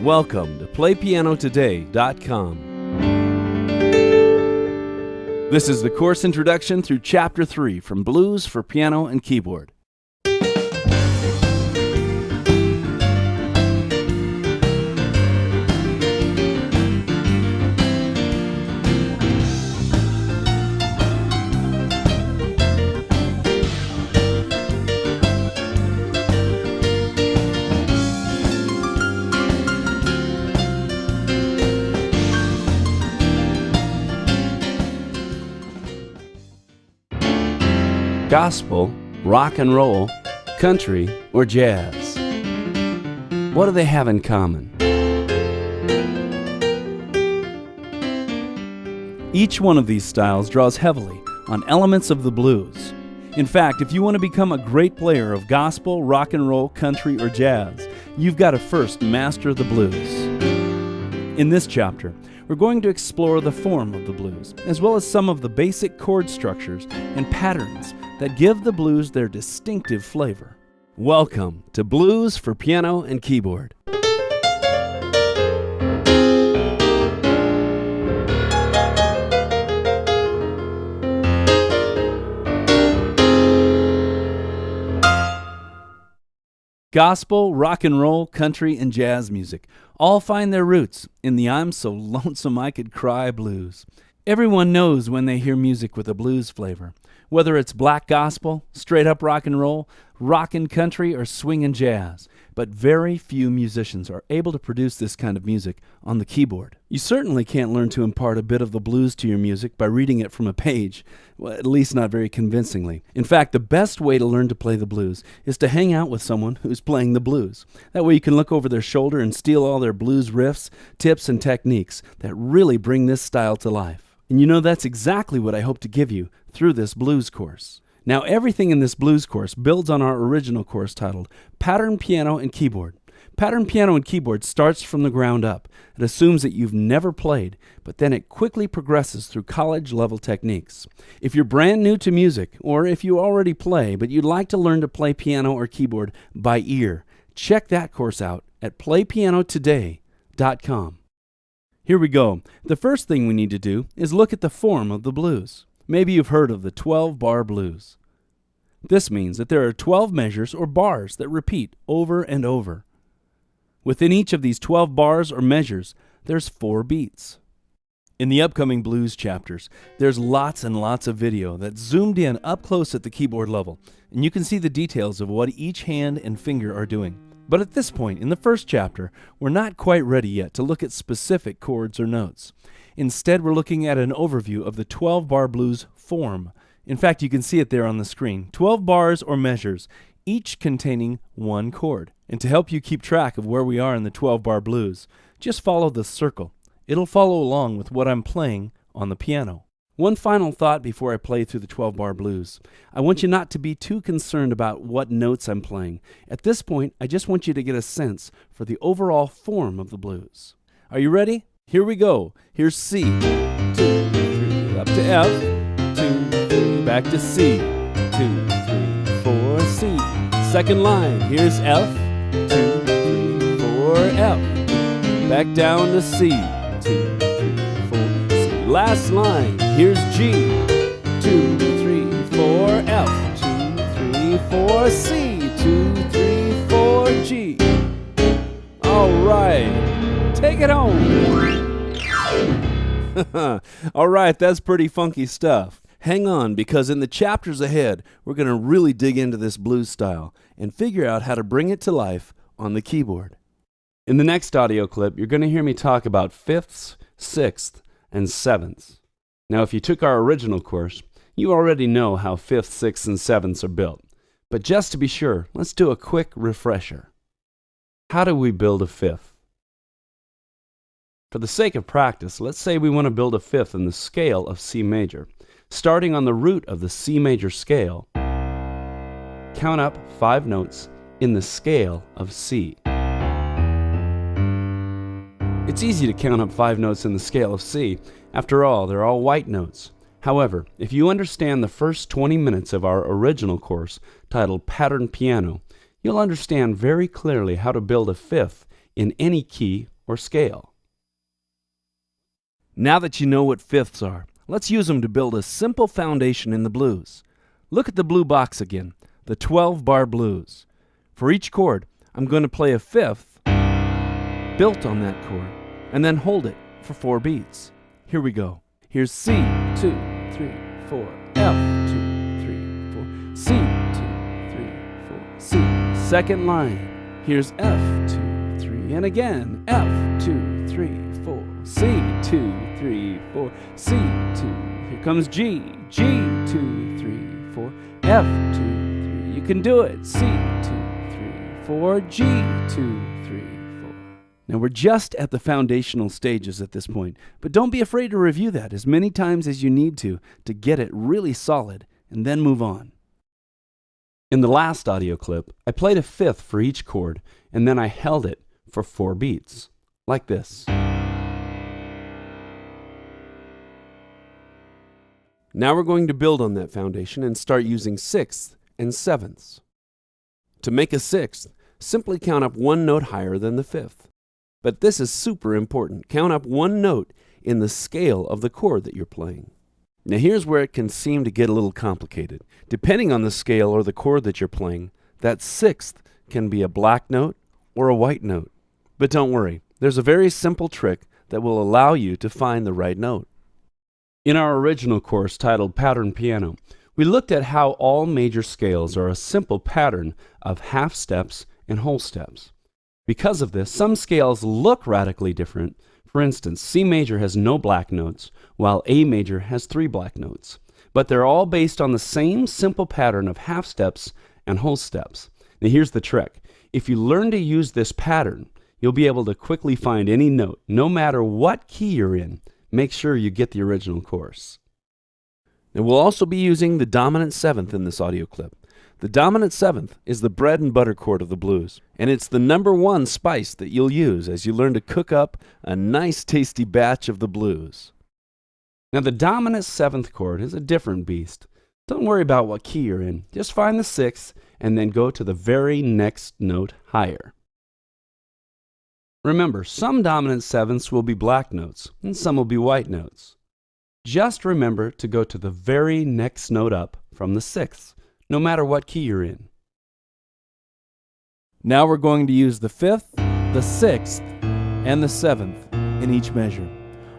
Welcome to PlayPianoToday.com. This is the course introduction through Chapter 3 from Blues for Piano and Keyboard. Gospel, rock and roll, country, or jazz. What do they have in common? Each one of these styles draws heavily on elements of the blues. In fact, if you want to become a great player of gospel, rock and roll, country, or jazz, you've got to first master the blues. In this chapter, we're going to explore the form of the blues, as well as some of the basic chord structures and patterns that give the blues their distinctive flavor. Welcome to Blues for Piano and Keyboard. Gospel, rock and roll, country, and jazz music all find their roots in the I'm So Lonesome I Could Cry blues. Everyone knows when they hear music with a blues flavor, whether it's black gospel, straight up rock and roll, rockin' country, or swingin' jazz. But very few musicians are able to produce this kind of music on the keyboard. You certainly can't learn to impart a bit of the blues to your music by reading it from a page, well, at least not very convincingly. In fact, the best way to learn to play the blues is to hang out with someone who's playing the blues. That way you can look over their shoulder and steal all their blues riffs, tips, and techniques that really bring this style to life. And you know, that's exactly what I hope to give you through this blues course. Now, everything in this blues course builds on our original course titled Pattern Piano and Keyboard. Pattern Piano and Keyboard starts from the ground up. It assumes that you've never played, but then it quickly progresses through college-level techniques. If you're brand new to music, or if you already play, but you'd like to learn to play piano or keyboard by ear, check that course out at PlayPianoToday.com. Here we go. The first thing we need to do is look at the form of the blues. Maybe you've heard of the 12-bar blues. This means that there are 12 measures or bars that repeat over and over. Within each of these 12 bars or measures, there's 4 beats. In the upcoming blues chapters, there's lots and lots of video that's zoomed in up close at the keyboard level, and you can see the details of what each hand and finger are doing. But at this point in the first chapter, we're not quite ready yet to look at specific chords or notes. Instead, we're looking at an overview of the 12-bar blues form. In fact, you can see it there on the screen. 12 bars or measures, each containing one chord. And to help you keep track of where we are in the 12-bar blues, just follow the circle. It'll follow along with what I'm playing on the piano. One final thought before I play through the 12-bar blues. I want you not to be too concerned about what notes I'm playing. At this point, I just want you to get a sense for the overall form of the blues. Are you ready? Here we go. Here's C, 2, 3, up to F, 2, 3, back to C, 2, 3, 4, C. Second line, here's F, 2, 3, 4, F, back down to C, 2, 3, 4, C. Last line, here's G, 2, 3, 4, F, 2, 3, 4, C, 2, 3, 4, G. All right, take it home. All right, that's pretty funky stuff. Hang on, because in the chapters ahead, we're going to really dig into this blues style and figure out how to bring it to life on the keyboard. In the next audio clip, you're going to hear me talk about fifths, sixths, and sevenths. Now, if you took our original course, you already know how fifths, sixths, and sevenths are built. But just to be sure, let's do a quick refresher. How do we build a fifth? For the sake of practice, let's say we want to build a fifth in the scale of C major. Starting on the root of the C major scale, count up 5 notes in the scale of C. It's easy to count up 5 notes in the scale of C. After all, they're all white notes. However, if you understand the first 20 minutes of our original course titled Pattern Piano, you'll understand very clearly how to build a fifth in any key or scale. Now that you know what fifths are, let's use them to build a simple foundation in the blues. Look at the blue box again, the 12-bar blues. For each chord, I'm going to play a fifth built on that chord, and then hold it for 4 beats. Here we go. Here's C, 2, 3, 4, F, 2, 3, 4, C, 2, 3, 4, C. Second line. Here's F, 2, 3, and again, F, 2, 3, 4, C, 2, 3, 4, C, 2. Here comes G, G, 2, 3, 4, F, 2, 3. You can do it. C, 2, 3, 4, G, 2, 3, 4. Now we're just at the foundational stages at this point, but don't be afraid to review that as many times as you need to get it really solid, and then move on. In the last audio clip, I played a fifth for each chord, and then I held it for 4 beats, like this. Now we're going to build on that foundation and start using sixths and sevenths. To make a sixth, simply count up 1 note higher than the fifth. But this is super important. Count up 1 note in the scale of the chord that you're playing. Now here's where it can seem to get a little complicated. Depending on the scale or the chord that you're playing, that sixth can be a black note or a white note. But don't worry, there's a very simple trick that will allow you to find the right note. In our original course titled Pattern Piano, we looked at how all major scales are a simple pattern of half steps and whole steps. Because of this, some scales look radically different. For instance, C major has no black notes, while A major has 3 black notes. But they're all based on the same simple pattern of half steps and whole steps. Now here's the trick. If you learn to use this pattern, you'll be able to quickly find any note, no matter what key you're in. Make sure you get the original course. Now we'll also be using the dominant seventh in this audio clip. The dominant seventh is the bread and butter chord of the blues, and it's the #1 spice that you'll use as you learn to cook up a nice tasty batch of the blues. Now the dominant seventh chord is a different beast. Don't worry about what key you're in. Just find the sixth and then go to the very next note higher. Remember, some dominant sevenths will be black notes and some will be white notes. Just remember to go to the very next note up from the sixth, no matter what key you're in. Now we're going to use the fifth, the sixth, and the seventh in each measure.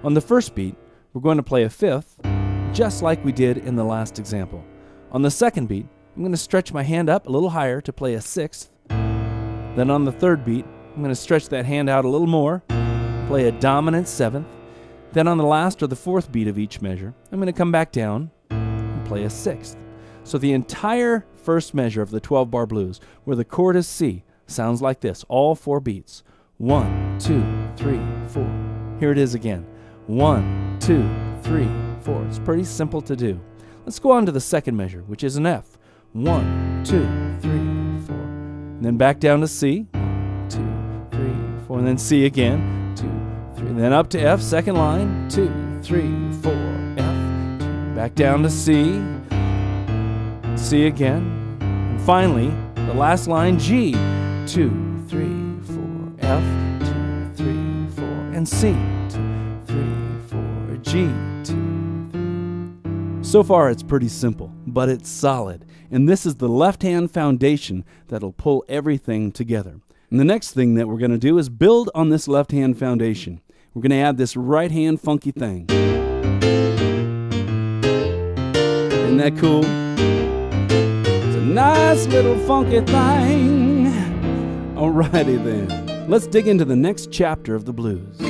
On the first beat, we're going to play a fifth, just like we did in the last example. On the second beat, I'm going to stretch my hand up a little higher to play a sixth. Then on the third beat, I'm going to stretch that hand out a little more, play a dominant seventh. Then on the last or the fourth beat of each measure, I'm going to come back down and play a sixth. So the entire first measure of the 12-bar blues, where the chord is C, sounds like this, all 4 beats. 1, 2, 3, 4. Here it is again. 1, 2, 3, 4. It's pretty simple to do. Let's go on to the second measure, which is an F. 1, 2, 3, 4. And then back down to C. 1, 2, 3, 4. And then C again. 2, 3. And then up to F, second line. 2, 3, 4, F. 2. Back down to C. C again. And finally, the last line, G. 2, 3, 4, F. 2, 3, 4. And C. 2, 3, 4, G. 2, 3. So far, it's pretty simple, but it's solid. And this is the left-hand foundation that'll pull everything together. And the next thing that we're going to do is build on this left-hand foundation. We're going to add this right-hand funky thing. Isn't that cool? It's a nice little funky thing. Alrighty then. Let's dig into the next chapter of the blues.